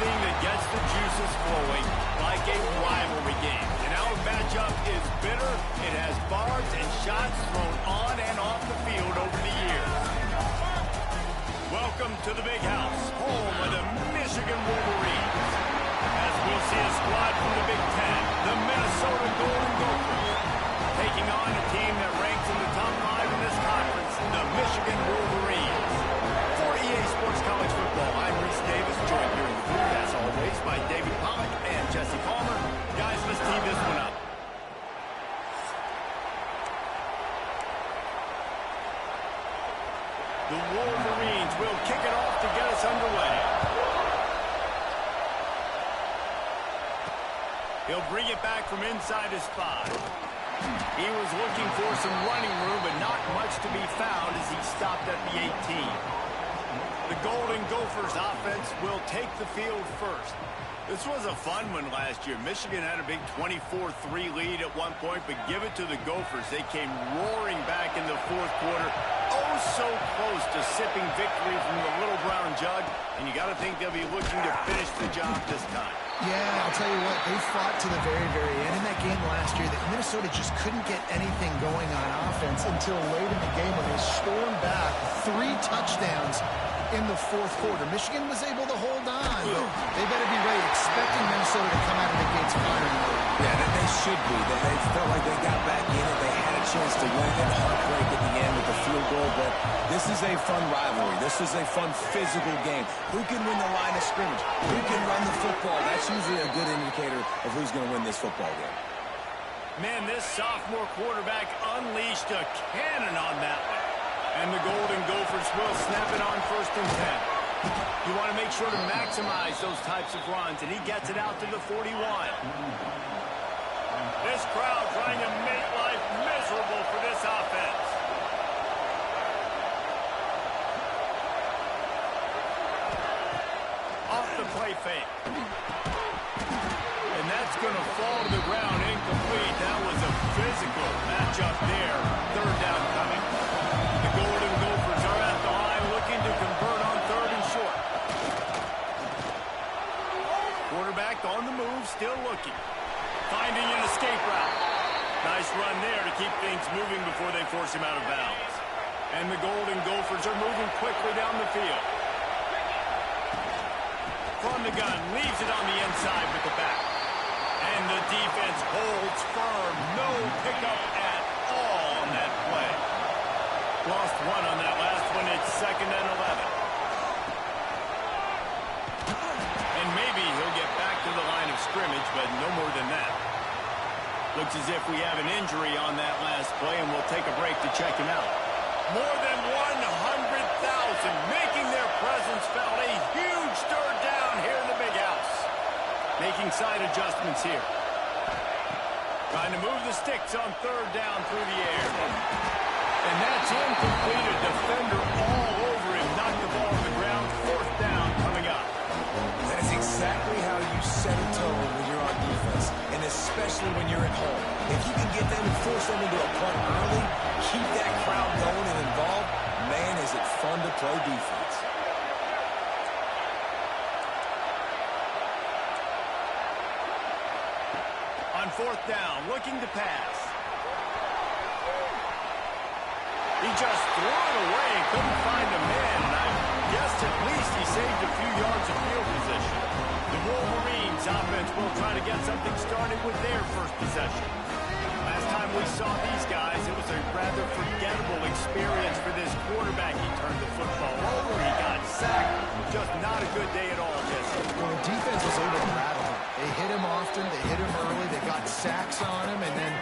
anything that gets the juices flowing, like a rivalry game. And our matchup is bitter. It has barbs and shots thrown on and off the field over the years. Welcome to the Big House, home of the Michigan Wolverines. As we'll see a squad from the Big Ten, the Minnesota Golden Gophers, taking on a team that ranks in the top 5 in this conference, the Michigan Wolverines. For EA Sports College Football, I'm Reese Davis, joined here in the booth, as always, by David Pollack and Jesse Palmer. Guys, let's tee this one up. The Wolverines will kick it off to get us underway. He'll bring it back from inside his 5. He was looking for some running room, but not much to be found as he stopped at the 18. The Golden Gophers offense will take the field first. This was a fun one last year. Michigan had a big 24-3 lead at one point, but give it to the Gophers. They came roaring back in the fourth quarter. Oh, so close to sipping victory from the little brown jug, and you got to think they'll be looking to finish the job this time. Yeah, I'll tell you what, they fought to the very, very end. In that game last year, that Minnesota just couldn't get anything going on offense until late in the game when they stormed back 3 touchdowns in the fourth quarter. Michigan was able to hold on, but they better be ready, expecting Minnesota to come out of the gates firing. Yeah, they should be. They felt like they got back in it. They had a chance to win and heartbreak at the end with the field goal, but this is a fun rivalry. This is a fun physical game. Who can win the line of scrimmage? Who can run the football? That's usually a good indicator of who's going to win this football game. Man, this sophomore quarterback unleashed a cannon on that one. And the Golden Gophers will snap it on 1st and 10. You want to make sure to maximize those types of runs, and he gets it out to the 41. This crowd trying to make life miserable for this offense. Off the play fake. And that's going to fall to the ground incomplete. That was a physical matchup there. 3rd down coming. The Golden Gophers are at the line looking to convert on 3rd and short. Quarterback on the move, still looking. Finding an escape route. Nice run there to keep things moving before they force him out of bounds. And the Golden Gophers are moving quickly down the field. From the gun, leaves it on the inside with the back. And the defense holds firm. No pickup at all on that play. Lost 1 on that last one. It's 2nd and 11. And maybe he'll get back to the line of scrimmage, but no more than that. Looks as if we have an injury on that last play, and we'll take a break to check him out. More than 100,000 making their presence felt. A huge 3rd down here in the Big House. Making side adjustments here. Trying to move the sticks on 3rd down through the air. And that's incomplete. A defender all over him. Knocked the ball on the ground. 4th down coming up. That is exactly how you set a tone when you're on defense, and especially when you're at home. If you can get them and force them into a punt early, keep that crowd going and involved, man, is it fun to play defense. On 4th down, looking to pass. He just threw it away and couldn't find a man, and I guess at least he saved a few yards of field position. The Wolverines offense will try to get something started with their first possession. Last time we saw these guys, it was a rather forgettable experience for this quarterback. He turned the football over, he got sacked. Just not a good day at all, Jesse. Well, the defense was able to rattle him. They hit him often, they hit him early, they got sacks on him, and then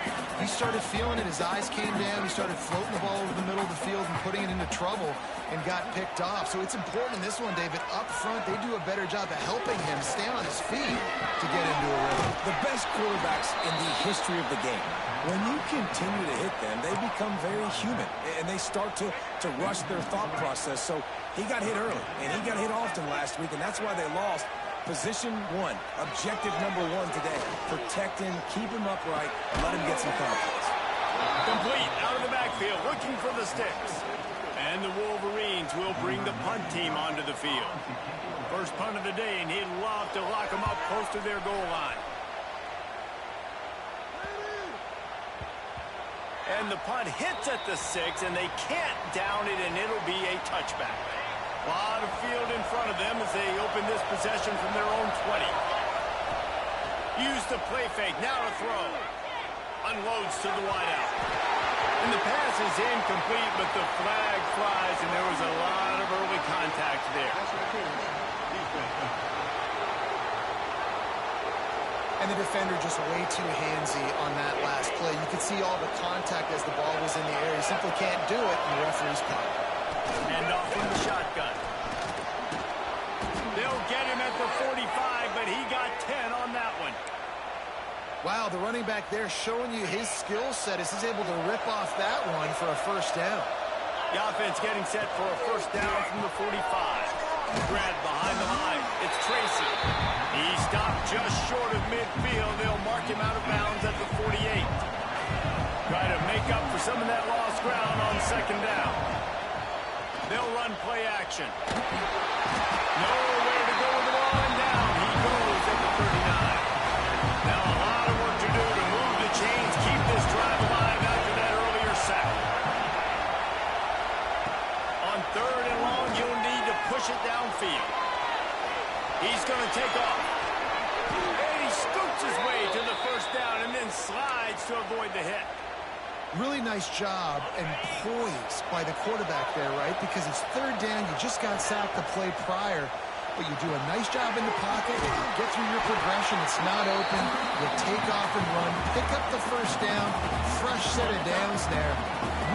he started feeling it. His eyes came down, he started floating the ball over the middle of the field and putting it into trouble and got picked off. So it's important in this one, David, up front, they do a better job of helping him stay on his feet to get into a rhythm. The best quarterbacks in the history of the game, when you continue to hit them, they become very human, and they start to rush their thought process. So he got hit early, and he got hit often last week, and that's why they lost. Position 1, objective number 1 today. Protect him, keep him upright, let him get some confidence. Complete, out of the backfield, looking for the sticks. And the Wolverines will bring the punt team onto the field. First punt of the day, and he'd love to lock them up close to their goal line. And the punt hits at the 6, and they can't down it, and it'll be a touchback. A lot of field in front of them as they open this possession from their own 20. Use the play fake, now to throw. Unloads to the wideout. And the pass is incomplete, but the flag flies, and there was a lot of early contact there. And the defender just way too handsy on that last play. You could see all the contact as the ball was in the air. He simply can't do it, and the referee's caught. And off from the shotgun. They'll get him at the 45, but he got 10 on that one. Wow, the running back there showing you his skill set as he's able to rip off that one for a first down. The offense getting set for a first down from the 45. Grant behind the line. It's Tracy. He stopped just short of midfield. They'll mark him out of bounds at the 48. Try to make up for some of that lost ground on second down. They'll run play action. Nowhere to go with the ball, and down he goes at the 39. Now a lot of work to do to move the chains, keep this drive alive after that earlier sack. On third and long, you'll need to push it downfield. He's going to take off. And he scoots his way to the first down and then slides to avoid the hit. Really nice job and poise by the quarterback there, right? Because it's third down. You just got sacked the play prior, but you do a nice job in the pocket. You get through your progression. It's not open. You take off and run. Pick up the first down. Fresh set of downs there.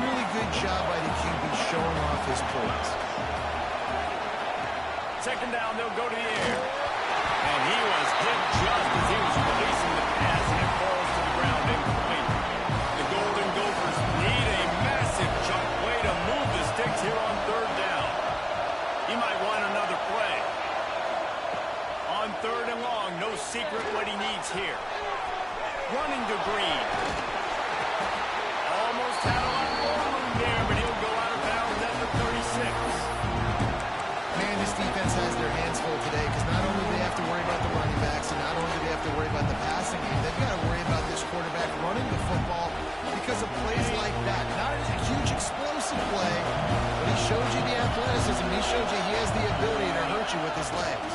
Really good job by the QB showing off his poise. Second down, they'll go to the air. And he was hit just as he was releasing the pass, and it falls to the ground incomplete. The Golden Gophers need a massive chunk play to move the sticks here on third down. He might want another play. On third and long, no secret what he needs here. Running to Green. Almost had a lot more room there, but he'll go out of bounds at the 36. Man, this defense has their hands full today because not only do they have to worry about the running backs and not only do they have to worry about the passing game, they've got to worry about this quarterback running the football because of plays like that. Not a huge explosive play, but he showed you the athleticism. He showed you he has the ability to hurt you with his legs.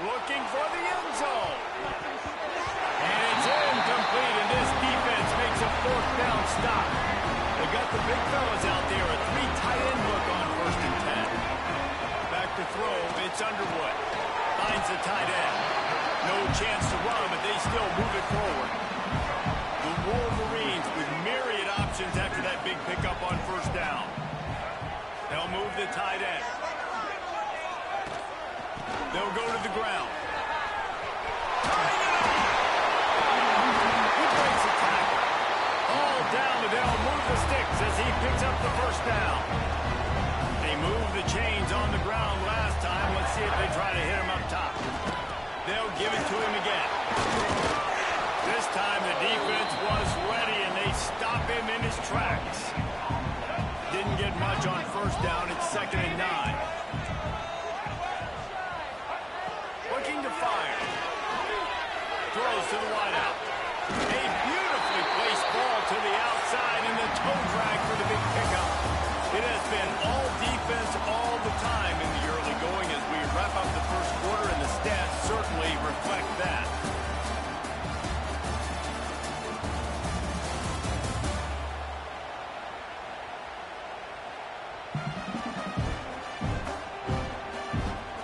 Looking for the end zone. And it's incomplete, and this defense makes a fourth down stop. They got the big fellas out there, a three tight end look on first and 10. Back to throw, it's Underwood. Finds the tight end. No chance to run, but they still move it forward. The Wolverines with myriad options after that big pickup on first down. They'll move the tight end. They'll go to the ground. He breaks a tackle. All down, but they'll move the sticks as he picks up the first down. They moved the chains on the ground last time. Let's see if they try to hit him up top. They'll give it to him again. This time the defense was ready, and they stop him in his tracks. Didn't get much on first down. It's second and 9. Looking to fire. Throws to the wideout. A beautifully placed ball to the outside, and the toe drag for the big pickup. It has been all defense all the time in the early going as we wrap up the first quarter, and the stats certainly reflect that.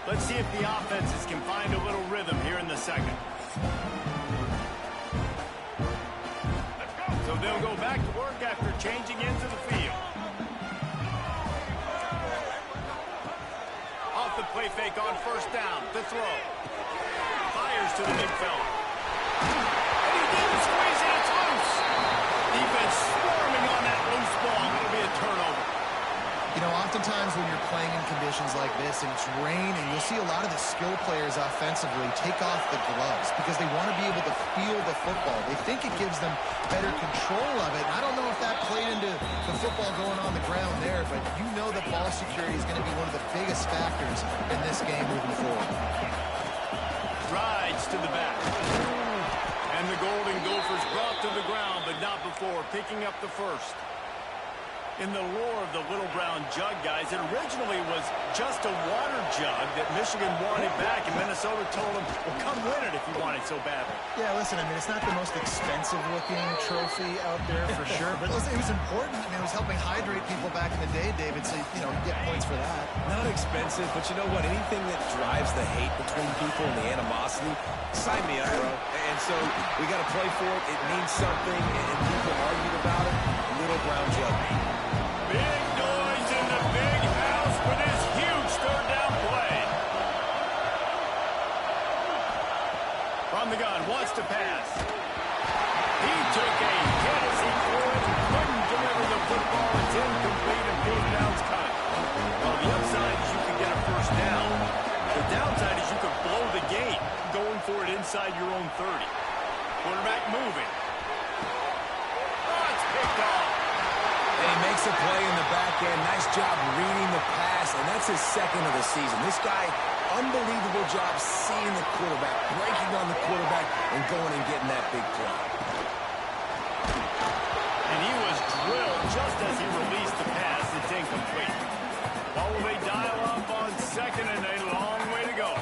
Let's see if the offenses can find a little rhythm here in the second. So they'll go back to work after changing into the field. Off the play fake on first down. To throw. Fires to the big fella. And he didn't squeeze it. It's loose. Defense swarming on that loose ball. It'll be a turnover. You know, oftentimes when you're playing in conditions like this and it's raining, you'll see a lot of the skill players offensively take off the gloves because they want to be able to feel the football. They think it gives them better control of it. And I don't know if that played into the football going on the ground there, but you know that ball security is going to be one of the biggest factors in this game moving forward. Rides to the back. And the Golden Gophers brought to the ground, but not before picking up the first. In the lore of the little brown jug, guys, it originally was just a water jug that Michigan wanted back, and Minnesota told them, well, come win it if you want it so badly. Yeah, listen, I mean, it's not the most expensive-looking trophy out there for sure, but listen, it was important. I mean, it was helping hydrate people back in the day, David, so, you know, get points for that. Not expensive, but you know what? Anything that drives the hate between people and the animosity, sign me up, bro. And so we got to play for it. It means something, and people argued about it. Little brown jug. Big noise in the big house for this huge third down play. From the gun, wants to pass. He took a hit as he threw it. Couldn't deliver the football. It's incomplete and first down's cut. Well, the upside is you could get a first down. The downside is you could blow the gate going for it inside your own 30. Quarterback moving. Oh, it's picked off. And he makes a play in the back end. Nice job reading the pass, and that's his second of the season. This guy, unbelievable job seeing the quarterback, breaking on the quarterback, and going and getting that big play. And he was drilled just as he released the pass. It's incomplete. What will they dial up on second, and a long way to go.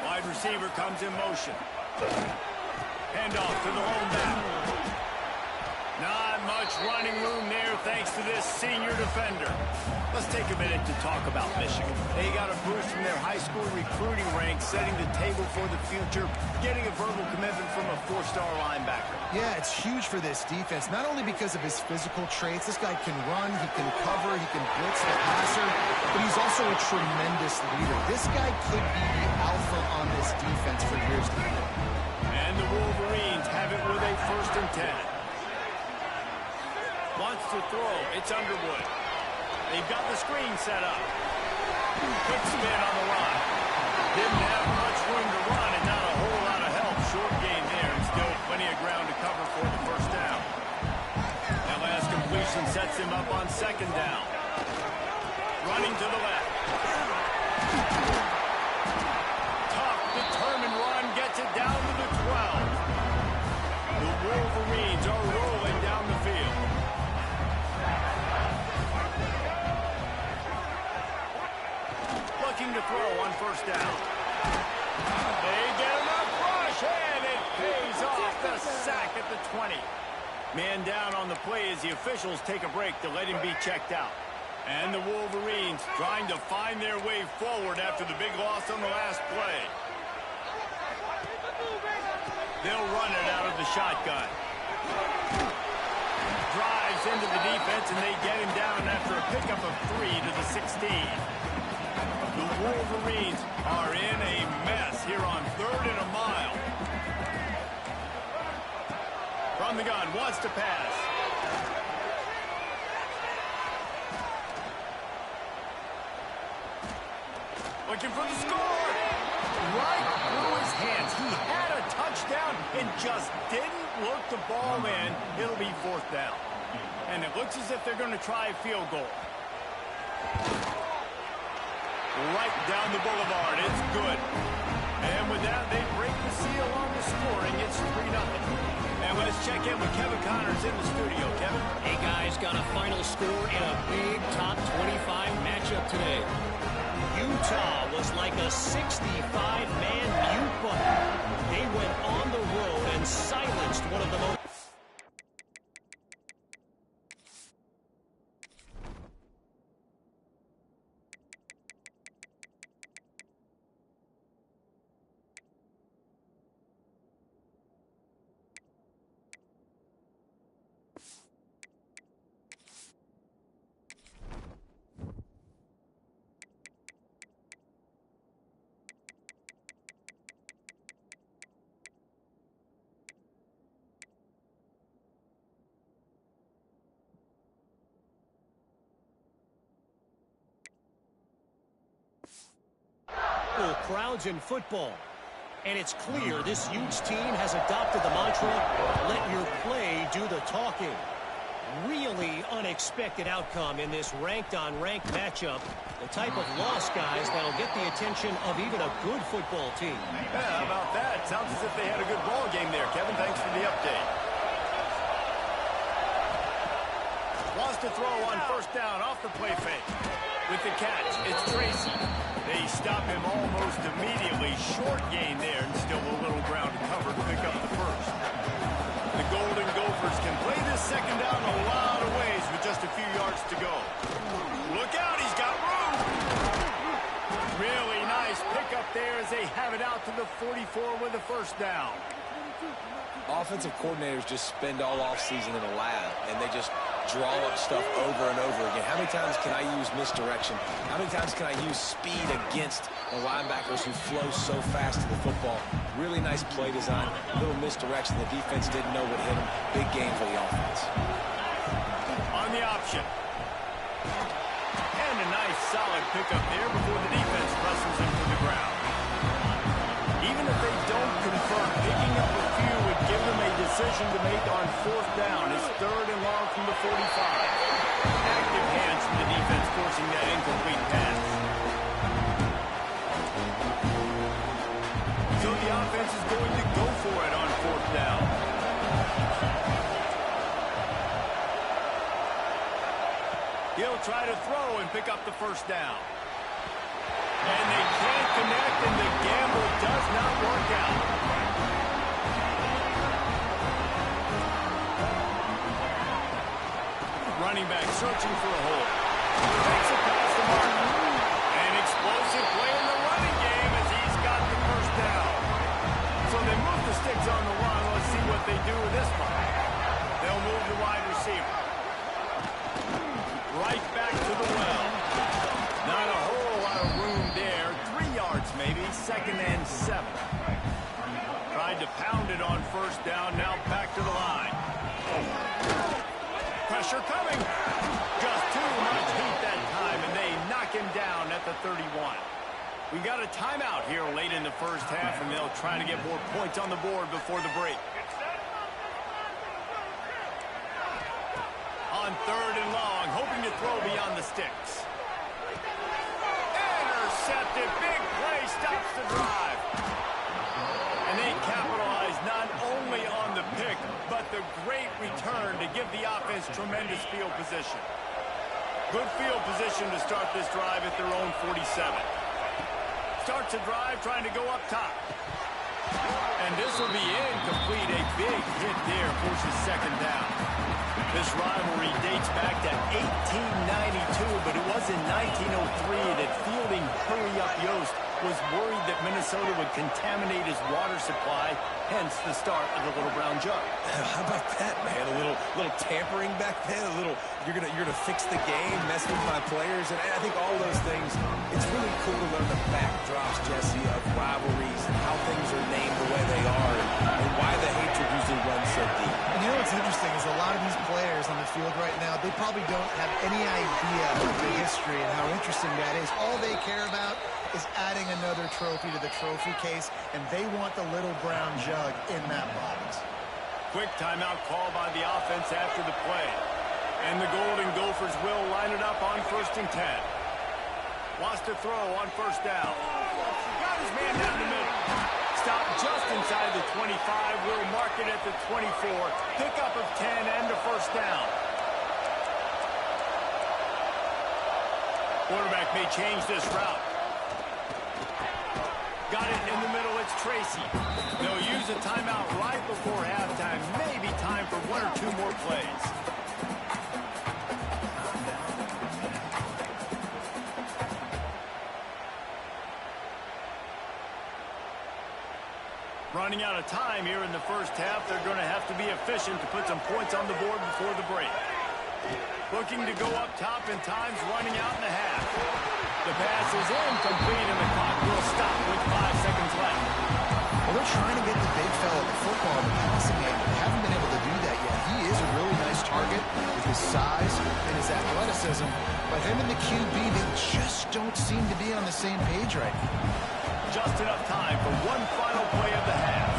Wide receiver comes in motion. Handoff to the lone back. Not much running room there thanks to this senior defender. Let's take a minute to talk about Michigan. They got a boost from their high school recruiting ranks, setting the table for the future, getting a verbal commitment from a four-star linebacker. Yeah, it's huge for this defense, not only because of his physical traits. This guy can run, he can cover, he can blitz the passer, but he's also a tremendous leader. This guy could be the alpha on this defense for years to come. And the Wolverines have it with a 1st and 10. Wants to throw. It's Underwood. They've got the screen set up. Quick spin on the run. Didn't have much room to run and not a whole lot of help. Short game there and still plenty of ground to cover for the first down. That last completion sets him up on 2nd down. Running to the left. Tough, determined run gets it down to the 12. The Wolverines are rolling down the field. Looking to throw on 1st down. They get enough rush, and it pays off. The sack at the 20. Man down on the play as the officials take a break to let him be checked out. And the Wolverines trying to find their way forward after the big loss on the last play. They'll run it out of the shotgun. Drives into the defense, and they get him down after a pickup of 3 to the 16. The Wolverines are in a mess here on 3rd and a mile. From the gun, wants to pass. Looking for the score. Right through his hands. He had a touchdown and just didn't look the ball in. It'll be 4th down. And it looks as if they're going to try a field goal. Right down the boulevard. It's good. And with that, they break the seal on the scoring. It's 3-0. And let's check in with Kevin Connors in the studio. Kevin? Hey, guys, got a final score in a big top 25 matchup today. Utah was like a 65-man mute button. They went on the road and silenced one of the most... crowds in football. And it's clear this huge team has adopted the mantra, let your play do the talking. Really unexpected outcome in this ranked-on-ranked matchup. The type of loss, guys, that'll get the attention of even a good football team. Yeah, how about that? Sounds as if they had a good ball game there, Kevin. Thanks for the update. Wants to throw on first down off the play fake. With the catch, it's Tracy. They stop him almost immediately. Short gain there, and still a little ground to cover to pick up the first. The Golden Gophers can play this second down a lot of ways with just a few yards to go. Look out, he's got room. Really nice pickup there as they have it out to the 44 with a first down. Offensive coordinators just spend all offseason in a lab, and they just draw up stuff over and over again. How many times can I use misdirection? How many times can I use speed against the linebackers who flow so fast to the football? Really nice play design, little misdirection. The defense didn't know what hit them. Big game for the offense. On the option. And a nice solid pickup there before the defense presses him to the ground. Even if they don't convert, picking up a few would give them a decision to make on fourth down. It's 3rd and long from the 45. Active hands from the defense forcing that incomplete pass. So the offense is going to go for it on fourth down. He'll try to throw and pick up the first down. And they can't connect, and the gamble does not work out. Running back searching for a hole. Takes it past the marker. An explosive play in the running game as he's got the first down. So they move the sticks on the run. Let's see what they do with this one. They'll move the wide receiver. Right back to the well. Not a whole lot of room there. 3 yards maybe. 2nd and 7. Tried to pound it on first down. Now back to the line. Pressure coming. Just too much heat that time, and they knock him down at the 31. We got a timeout here late in the first half, and they'll try to get more points on the board before the break. On 3rd and long, hoping to throw beyond the sticks. Intercepted. Big play stops the drive. And they capitalize not only on the pick, but the great return to give the offense tremendous field position. Good field position to start this drive at their own 47. Starts a drive trying to go up top. And this will be incomplete. A big hit there forces second down. This rivalry dates back to 1892, but it was in 1903 that fielding hurry-up Yost was worried that Minnesota would contaminate his water supply, hence the start of the Little Brown Jug. How about that, man? A little tampering back then. A little, you're gonna fix the game, mess with my players, and I think all those things. It's really cool to learn the backdrops, Jesse, of rivalries and how things are named the way they are, and why the hatred usually runs so deep. And you know what's interesting is a lot of these players on the field right now, they probably don't have any idea of the history and how interesting that is. All they care about is adding another trophy to the trophy case, and they want the Little Brown Jug in that box. Quick timeout call by the offense after the play. And the Golden Gophers will line it up on 1st and 10. Wants to throw on first down. Got his man down the middle. Stop just inside the 25. We'll mark it at the 24. Pickup of 10 and a first down. Quarterback may change this route. Got it in the middle. It's Tracy. They'll use a timeout right before halftime. Maybe time for 1 or 2 more plays. Running out of time here in the first half. They're going to have to be efficient to put some points on the board before the break. Looking to go up top, and time's running out in the half. The pass is incomplete, and the clock will stop with 5 seconds left. Well, they're trying to get the big fella the football in the passing game, but they haven't been able to do that yet. He is a really nice target with his size and his athleticism, but him and the QB, they just don't seem to be on the same page right now. Just enough time for one final play of the half.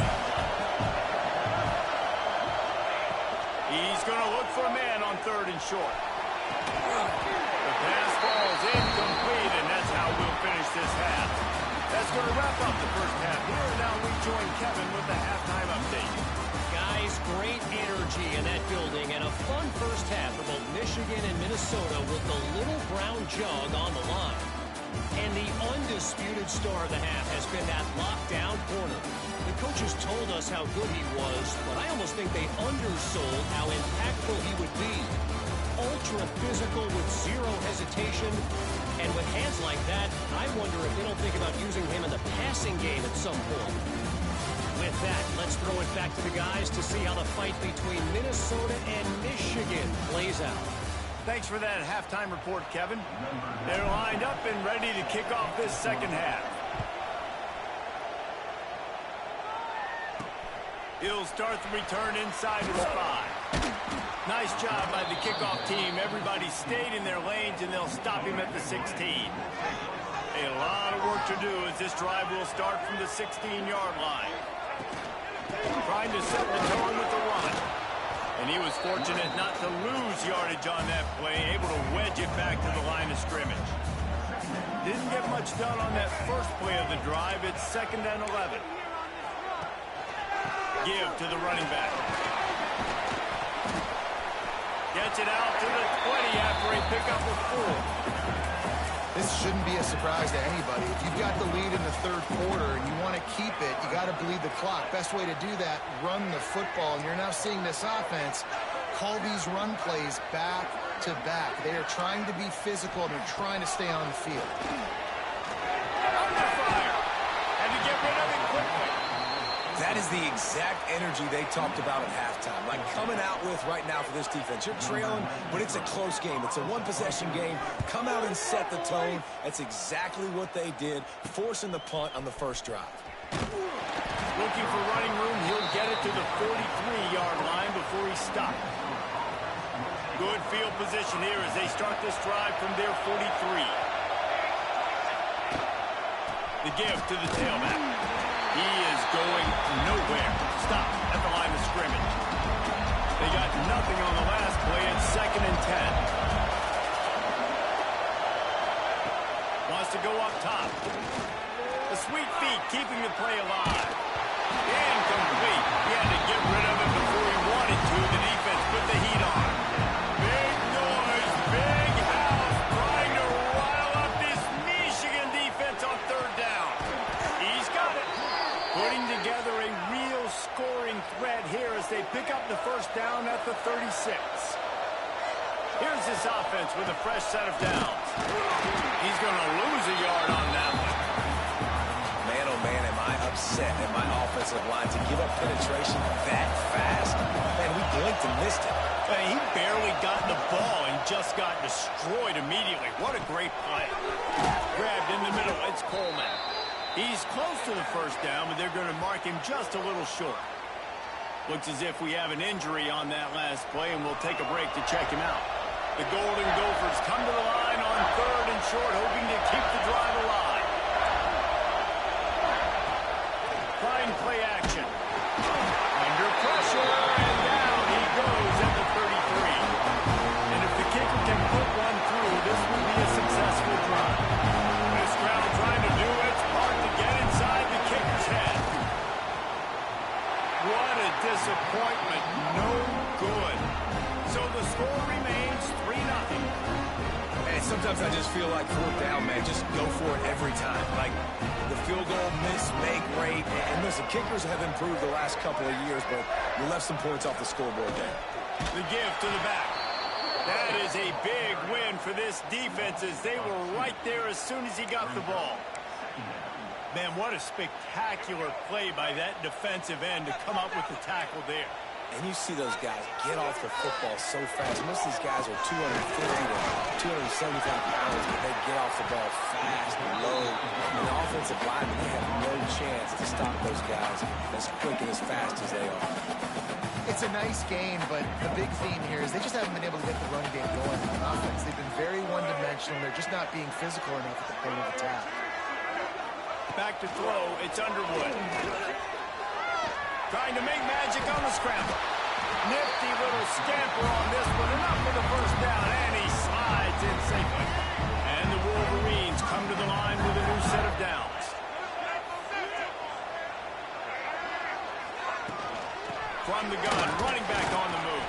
He's He's going to look for a man on 3rd and short. The pass falls incomplete, and that's how we'll finish this half. That's going to wrap up the first half here. Now we join Kevin with the halftime update. Guys, great energy in that building and a fun first half for both Michigan and Minnesota with the little brown jug on the line. And the undisputed star of the half has been that lockdown corner. The coaches told us how good he was, but I almost think they undersold how impactful he would be. Ultra physical with zero hesitation. And with hands like that, I wonder if they don't think about using him in the passing game at some point. With that, let's throw it back to the guys to see how the fight between Minnesota and Michigan plays out. Thanks for that halftime report, Kevin. They're lined up and ready to kick off this second half. He'll start the return inside his 5. Nice job by the kickoff team. Everybody stayed in their lanes, and they'll stop him at the 16. A lot of work to do as this drive will start from the 16-yard line. Trying to set the tone with the run. And he was fortunate not to lose yardage on that play, able to wedge it back to the line of scrimmage. Didn't get much done on that first play of the drive. It's 2nd and 11. Give to the running back. Gets it out to the 20 after a pickup of 4. This shouldn't be a surprise to anybody. If you've got the lead in the 3rd quarter and you want to keep it, you got to bleed the clock. Best way to do that, run the football. And you're now seeing this offense call these run plays back to back. They are trying to be physical, and they're trying to stay on the field. Under fire. And to get rid of it quickly. That is the exact energy they talked about at halftime. Like coming out with right now for this defense. You're trailing, but it's a close game. It's a one-possession game. Come out and set the tone. That's exactly what they did, forcing the punt on the first drive. Looking for running room. He'll get it to the 43-yard line before he stopped. Good field position here as they start this drive from their 43. The give to the tailback. He is going nowhere. Stop at the line of scrimmage. They got nothing on the last play. It's 2nd and 10. Wants to go up top. The sweet feet keeping the play alive. Incomplete. He had to get rid of it before he wanted to. The defense put the heat on. Big noise, big house, trying to rile up this Michigan defense on 3rd down. He's got it. Putting together a real scoring threat here as they pick up the 1st down at the 36. Here's this offense with a fresh set of downs. He's going to lose a yard on that one. Man, oh man, am I upset at my offensive line to give up penetration that fast. Man, we blinked and missed it. He barely got the ball and just got destroyed immediately. What a great play. Grabbed in the middle. It's Coleman. He's close to the 1st down, but they're going to mark him just a little short. Looks as if we have an injury on that last play, and we'll take a break to check him out. The Golden Gophers come to the line on 3rd and short, hoping to keep the drive alive. Fine play action. Under pressure, and down he goes at the 33. And if the kicker can put one through, this will be a successful drive. This crowd trying to do its part to get inside the kicker's head. What a disappointment. No good. So the score remains 3-0. And sometimes I just feel like 4th down, man, just go for it every time. Like the field goal miss-make rate. And listen, kickers have improved the last couple of years, but you left some points off the scoreboard there. The give to the back. That is a big win for this defense as they were right there as soon as he got the ball. Man, what a spectacular play by that defensive end to come up with the tackle there. And you see those guys get off the football so fast. Most of these guys are 250 to 275 pounds, but they get off the ball fast and low. And the offensive linemen, they have no chance to stop those guys as quick and as fast as they are. It's a nice game, but the big theme here is they just haven't been able to get the run game going on offense. They've been very one-dimensional. They're just not being physical enough at the point of attack. Back to throw, it's Underwood. Trying to make magic on the scramble. Nifty little scamper on this one. Enough for the first down, and he slides in safely. And the Wolverines come to the line with a new set of downs. From the gun, running back on the move.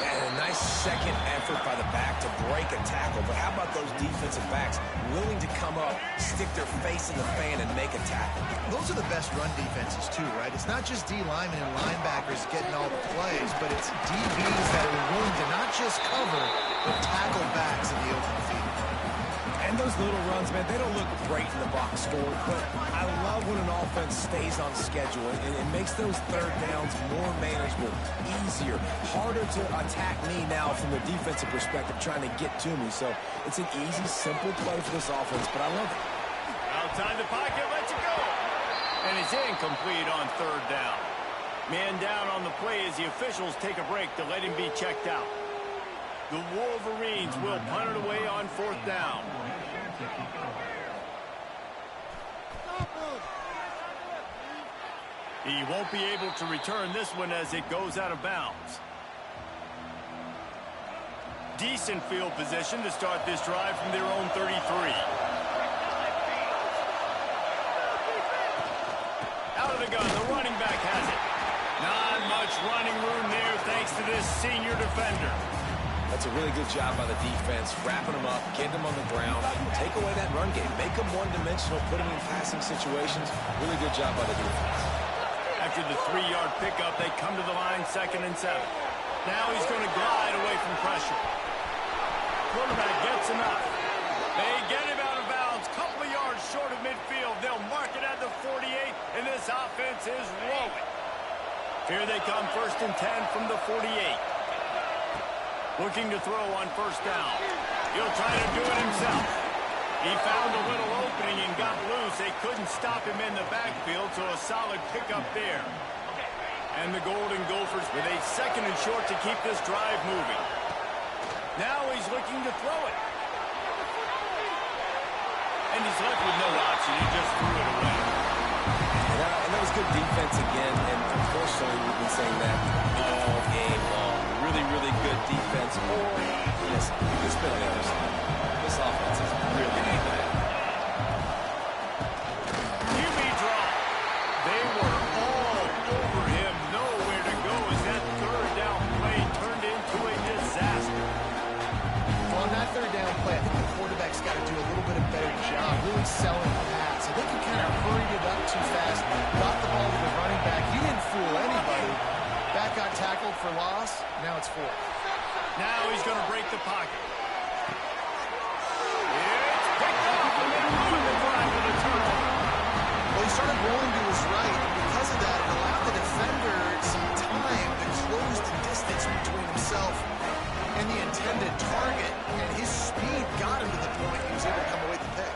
Man, a nice second effort by the back to break a tackle. But how about those defensive backs willing to come up, stick their face in the fan, and make a tackle? Those are the best run defenses, too, right? It's not just D linemen and linebackers getting all the plays, but it's DBs that are willing to not just cover, but tackle backs in the open field. And those little runs, man, they don't look great in the box score, but I love when an offense stays on schedule and it makes those third downs more manageable, easier, harder to attack me now from the defensive perspective trying to get to me. So it's an easy, simple play for this offense, but I love it. Outside the pocket, lets it go. And it's incomplete on third down. Man down on the play as the officials take a break to let him be checked out. The Wolverines will punt it away on fourth down. He won't be able to return this one as it goes out of bounds. Decent field position to start this drive from their own 33. Out of the gun, the running back has it. Not much running room there thanks to this senior defender. That's a really good job by the defense, wrapping them up, getting them on the ground, take away that run game, make them one-dimensional, put them in passing situations. Really good job by the defense. After the 3-yard pickup, they come to the line 2nd and 7. Now he's going to glide away from pressure. Quarterback gets enough. They get him out of bounds, couple of yards short of midfield. They'll mark it at the 48, and this offense is rolling. Here they come, 1st and 10 from the 48. Looking to throw on first down. He'll try to do it himself. He found a little opening and got loose. They couldn't stop him in the backfield, so a solid pickup there. And the Golden Gophers with a 2nd and short to keep this drive moving. Now he's looking to throw it. And he's left with no option. He just threw it away. And that was good defense again, and unfortunately we've been saying that all game long. Really, really good defense. Or, listen, it's been on the other side. This offense is really bad. QB draw. They were all over him. Nowhere to go as that third down play turned into a disaster. Well, on that third down play, I think the quarterback's got to do a little bit of a better job really selling the pass. I think he kind of hurried it up too fast, got the ball to the running back. He didn't fool anybody. Back got tackled for loss. Now it's 4th. Now he's going to break the pocket. It's picked off and then ruined the drive with a turnover. Well, he started rolling to his right, and because of that, it allowed the defender some time to close the distance between himself and the intended target, and his speed got him to the point he was able to come away with the pick.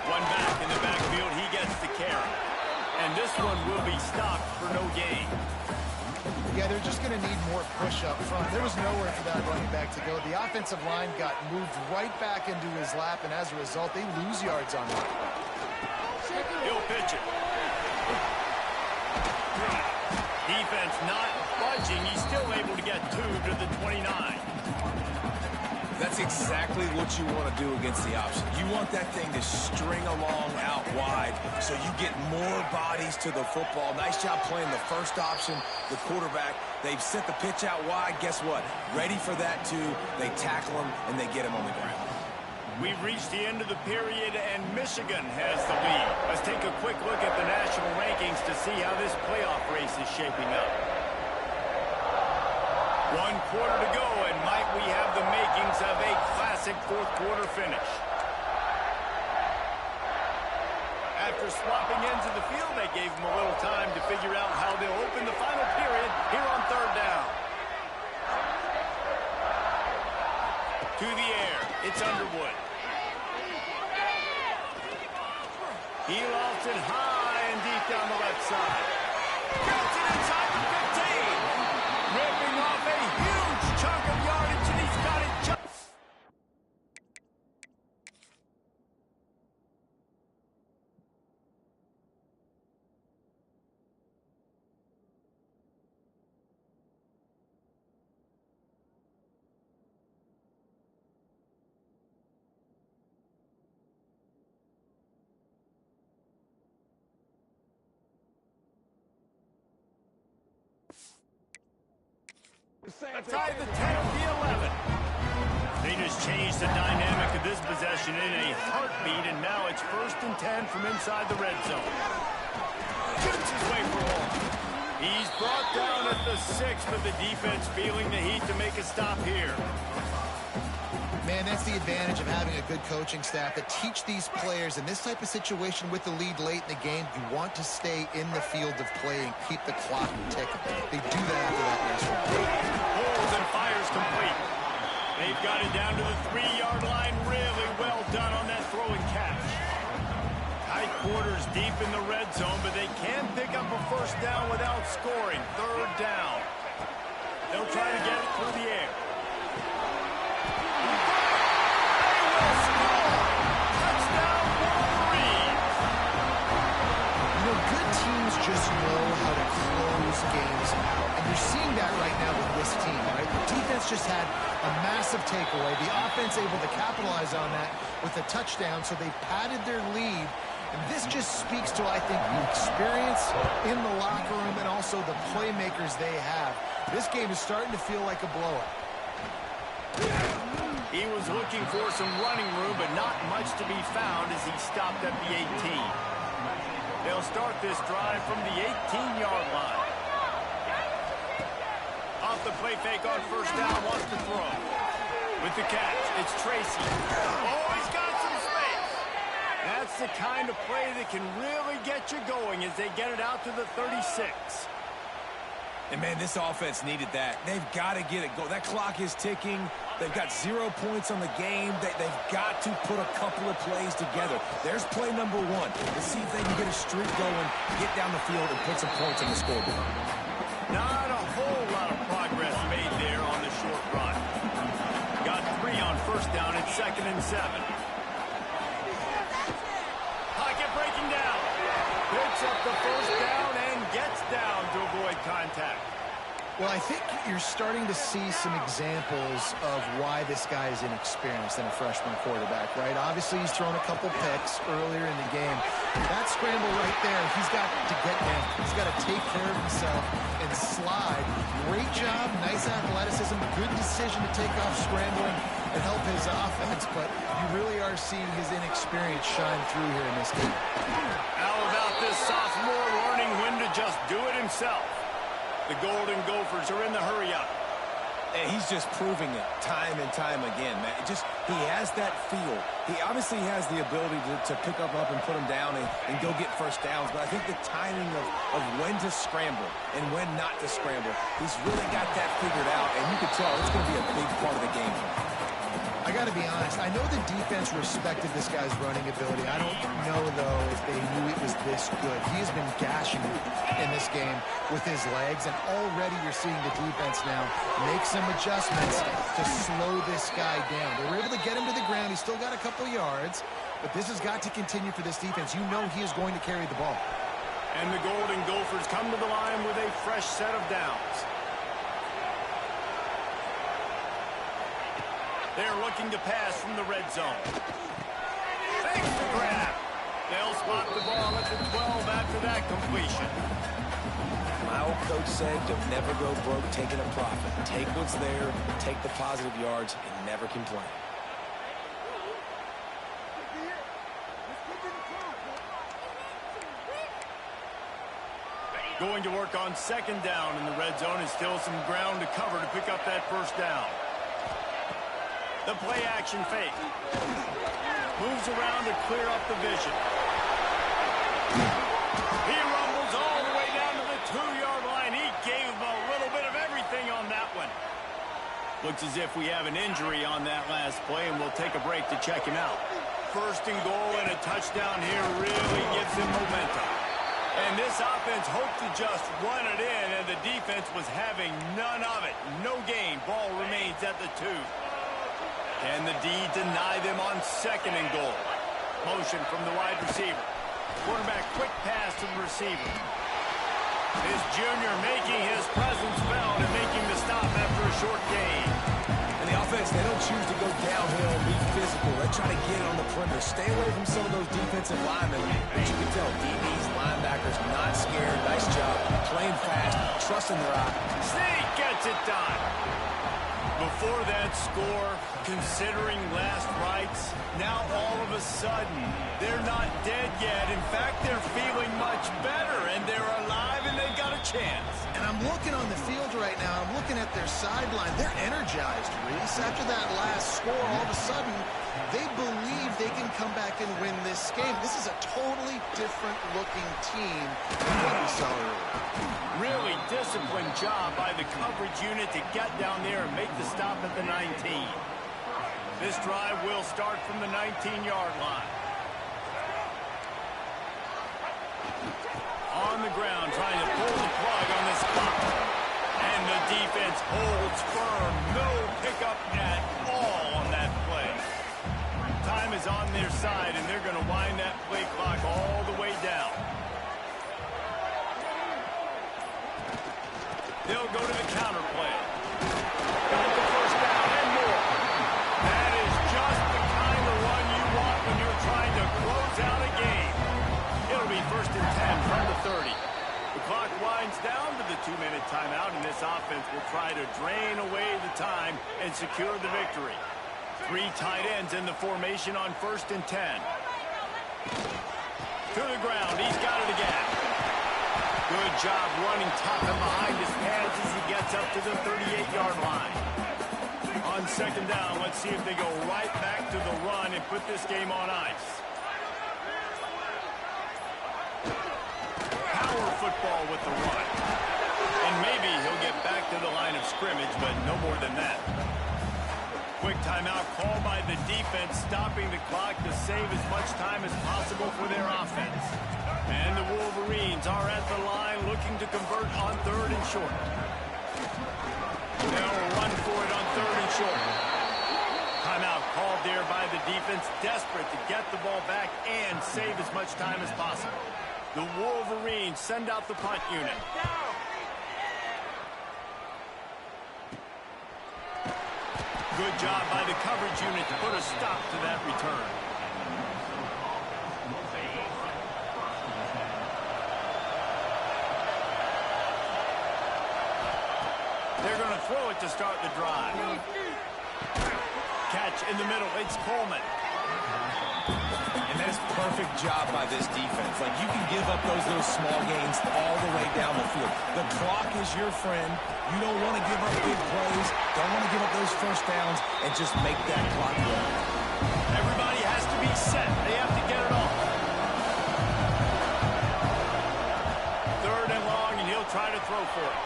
One back in the backfield, he gets the carry. And this one will be stopped for no gain. Yeah, they're just going to need more push up front. There was nowhere for that running back to go. The offensive line got moved right back into his lap, and as a result, they lose yards on that. He'll pitch it. Defense not budging. He's still able to get 2 to the 29. That's exactly what you want to do against the option. You want that thing to string along out wide so you get more bodies to the football. Nice job playing the first option, the quarterback. They've set the pitch out wide. Guess what? Ready for that, too. They tackle him, and they get him on the ground. We've reached the end of the period, and Michigan has the lead. Let's take a quick look at the national rankings to see how this playoff race is shaping up. 1 quarter to go, and might we have the makings of a classic fourth-quarter finish. After swapping ends of the field, they gave them a little time to figure out how they'll open the final period here on third down. To the air, it's Underwood. He lofts it high and deep down the left side. Gets it inside the 15. Ripping off a huge chunk of yardage, and he's got it just... Tied the 10 of the 11. They just changed the dynamic of this possession in a heartbeat, and now it's 1st and 10 from inside the red zone. Shoots his way for one. He's brought down at the 6, but the defense feeling the heat to make a stop here. Man, that's the advantage of having a good coaching staff that teach these players in this type of situation with the lead late in the game. You want to stay in the field of play and keep the clock ticking. They do that after that last one. Pulls and fires complete. They've got it down to the 3-yard line. Really well done on that throw and catch. Tight quarters deep in the red zone, but they can pick up a 1st down without scoring. 3rd down. They'll try to get it through the air. Just know how to close games out. And you're seeing that right now with this team, right? The defense just had a massive takeaway. The offense able to capitalize on that with a touchdown, so they padded their lead. And this just speaks to, I think, the experience in the locker room and also the playmakers they have. This game is starting to feel like a blowout. He was looking for some running room, but not much to be found as he stopped at the 18. They'll start this drive from the 18-yard line. Off the play fake on 1st down, wants to throw. With the catch, it's Tracy. Oh, he's got some space. That's the kind of play that can really get you going as they get it out to the 36. And, man, this offense needed that. They've got to get it going. That clock is ticking. They've got 0 points on the game. They've got to put a couple of plays together. There's play number 1. Let's see if they can get a streak going, get down the field, and put some points on the scoreboard. Not a whole lot of progress made there on the short run. Got 3 on 1st down at 2nd and 7. Pocket breaking down. Picks up the 1st down and gets down to avoid contact. Well, I think you're starting to see some examples of why this guy is inexperienced in a freshman quarterback, right? Obviously, he's thrown a couple picks earlier in the game. That scramble right there, he's got to get down. He's got to take care of himself and slide. Great job, nice athleticism, good decision to take off scrambling and help his offense, but you really are seeing his inexperience shine through here in this game. How about this sophomore learning when to just do it himself? The Golden Gophers are in the hurry-up. And he's just proving it time and time again, man. He has that feel. He obviously has the ability to pick up and put him down and go get 1st downs. But I think the timing of when to scramble and when not to scramble, he's really got that figured out. And you can tell it's going to be a big part of the game. I got to be honest, I know the defense respected this guy's running ability. I don't know, though, if they knew it was this good. He has been gashing in this game with his legs, and already you're seeing the defense now make some adjustments to slow this guy down. They were able to get him to the ground. He's still got a couple yards, but this has got to continue for this defense. You know he is going to carry the ball. And the Golden Gophers come to the line with a fresh set of downs. They're looking to pass from the red zone. Thanks for grab. They'll spot the ball at the 12 after that completion. My old coach said, don't never go broke taking a profit. Take what's there, take the positive yards, and never complain. Going to work on 2nd down in the red zone, and still some ground to cover to pick up that 1st down. The play action fake. Moves around to clear up the vision. He rumbles all the way down to the 2-yard line. He gave him a little bit of everything on that one. Looks as if we have an injury on that last play, and we'll take a break to check him out. 1st and goal and a touchdown here really gives him momentum. And this offense hoped to just run it in, and the defense was having none of it. No gain. Ball remains at the 2. Can the D deny them on 2nd and goal? Motion from the wide receiver. Quarterback quick pass to the receiver. This junior making his presence felt and making the stop after a short gain. And the offense they don't choose to go downhill and be physical. They try to get it on the perimeter. Stay away from some of those defensive linemen. As you can tell, DBs, linebackers, not scared. Nice job. Playing fast, trusting their eye. Sneak gets it done. Before that score, considering last rites, now all of a sudden, they're not dead yet. In fact, they're feeling much better, and they're alive, and they've got a chance. And I'm looking on the field right now. I'm looking at their sideline. They're energized, Reese. After that last score, all of a sudden, they believe they can come back and win this game. This is a totally different-looking team than what we saw earlier. Really disciplined job by the coverage unit to get down there and make the stop at the 19. This drive will start from the 19-yard line. On the ground, trying to pull the plug on this clock. And the defense holds firm. No pickup at all on that play. Time is on their side, and they're going to wind that play clock all the way down. They'll go to the counter play. Got the first down and more. That is just the kind of run you want when you're trying to close out a game. It'll be 1st and 10 from the 30. The clock winds down to the 2-minute timeout, and this offense will try to drain away the time and secure the victory. 3 tight ends in the formation on 1st and 10. To the ground. He's got it again. Good job running top and behind his pads as he gets up to the 38-yard line. On 2nd down, let's see if they go right back to the run and put this game on ice. Power football with the run. And maybe he'll get back to the line of scrimmage, but no more than that. Quick timeout called by the defense, stopping the clock to save as much time as possible for their offense. And the Wolverines are at the line looking to convert on 3rd and short. They'll run for it on 3rd and short. Timeout called there by the defense, desperate to get the ball back and save as much time as possible. The Wolverines send out the punt unit. Good job by the coverage unit to put a stop to that return. They're going to throw it to start the drive. Catch in the middle. It's Coleman. And that's perfect job by this defense. Like, you can give up those little small gains all the way down the field. The clock is your friend. You don't want to give up big plays. Don't want to give up those first downs and just make that clock run. Everybody has to be set. They have to get it off. 3rd and long, and he'll try to throw for it.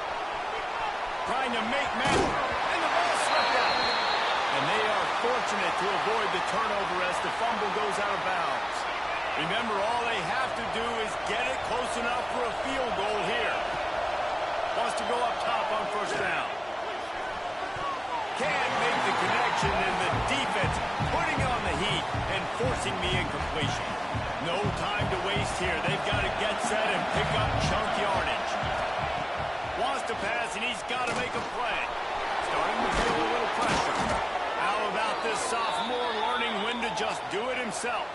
Trying to make man, and the ball slipped out. And they are fortunate to avoid the turnover as the fumble goes out of bounds. Remember, all they have to do is get it close enough for a field goal here. Wants to go up top on 1st down. Can't make the connection, and the defense putting on the heat and forcing the incompletion. No time to waste here. They've got to get set and pick up chunk yardage. Wants to pass, and he's got to make a play. Starting to feel a little pressure. How about this sophomore learning when to just do it himself?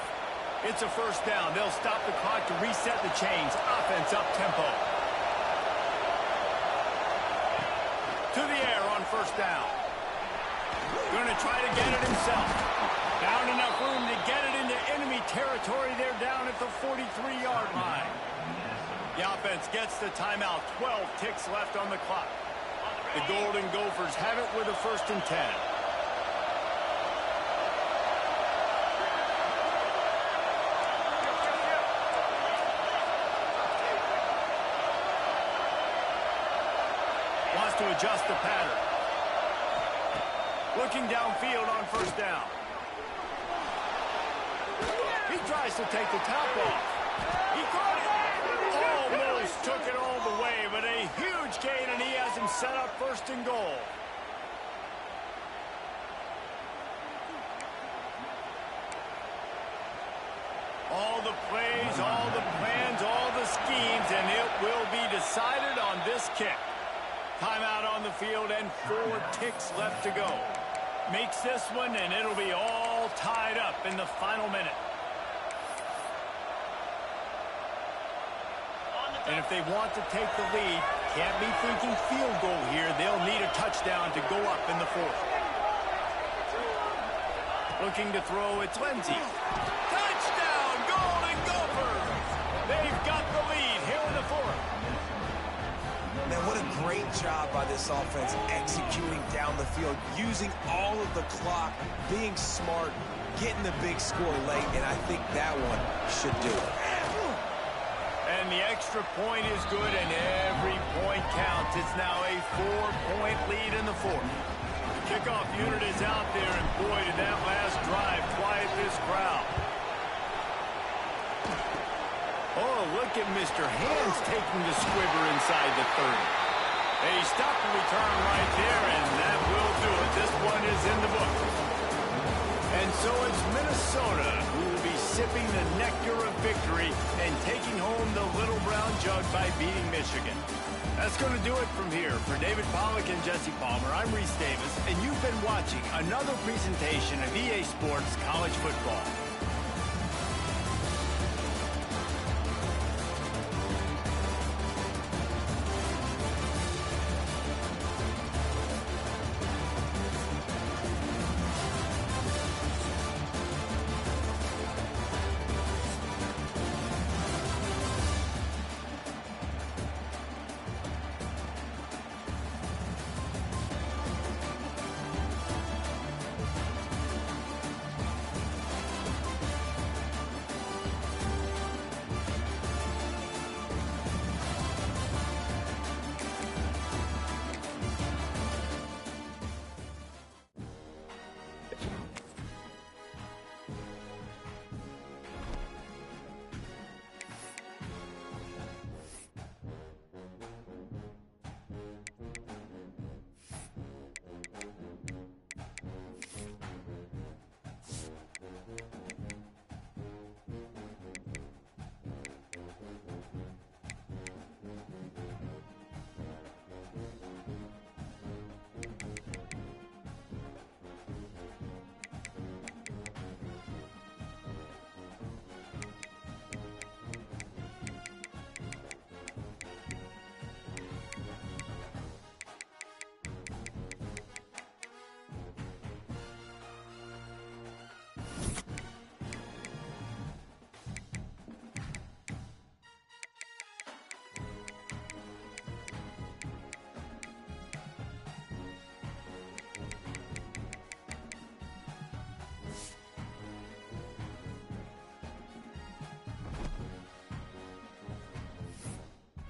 It's a 1st down. They'll stop the clock to reset the chains. Offense up tempo. To the air on 1st down. Going to try to get it himself. Found enough room to get it into enemy territory. They're down at the 43-yard line. The offense gets the timeout. 12 ticks left on the clock. The Golden Gophers have it with a 1st and 10. Wants to adjust the pattern. Looking downfield on 1st down. He tries to take the top off. He caught it. Almost took it all the way, but a huge gain, and he has him set up 1st and goal. All the plays, all the plans, all the schemes, and it will be decided on this kick. Timeout on the field and 4 ticks left to go. Makes this one, and it'll be all tied up in the final minute. And if they want to take the lead, can't be thinking field goal here. They'll need a touchdown to go up in the fourth. Looking to throw, it's Lindsey. Touchdown, Golden Gophers! They've got the lead here in the fourth. Man, what a great job by this offense executing down the field, using all of the clock, being smart, getting the big score late, and I think that one should do it. And the extra point is good, and every point counts. It's now a 4-point lead in the fourth. The kickoff unit is out there, and boy, did that last drive quiet this crowd. Oh, look at Mr. Hands taking the squibber inside the 30. They stop the return right there, and that will do it. This one is in the book. And so it's Minnesota who will be sipping the nectar of victory and taking home the little brown jug by beating Michigan. That's going to do it from here. For David Pollack and Jesse Palmer, I'm Reese Davis, and you've been watching another presentation of EA Sports College Football.